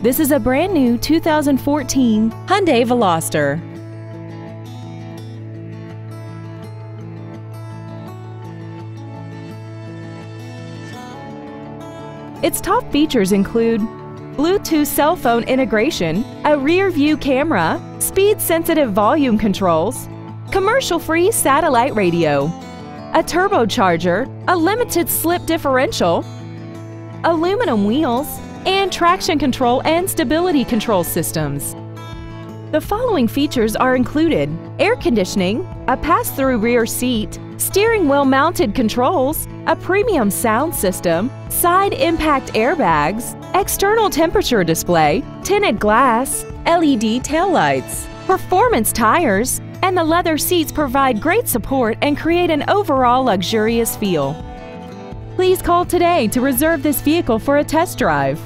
This is a brand new 2014 Hyundai Veloster. Its top features include Bluetooth cell phone integration, a rear-view camera, speed-sensitive volume controls, commercial-free satellite radio, a turbocharger, a limited-slip differential, aluminum wheels, and traction control and stability control systems. The following features are included: air conditioning, a pass-through rear seat, steering wheel mounted controls, a premium sound system, side impact airbags, external temperature display, tinted glass, LED taillights, performance tires, and the leather seats provide great support and create an overall luxurious feel. Please call today to reserve this vehicle for a test drive.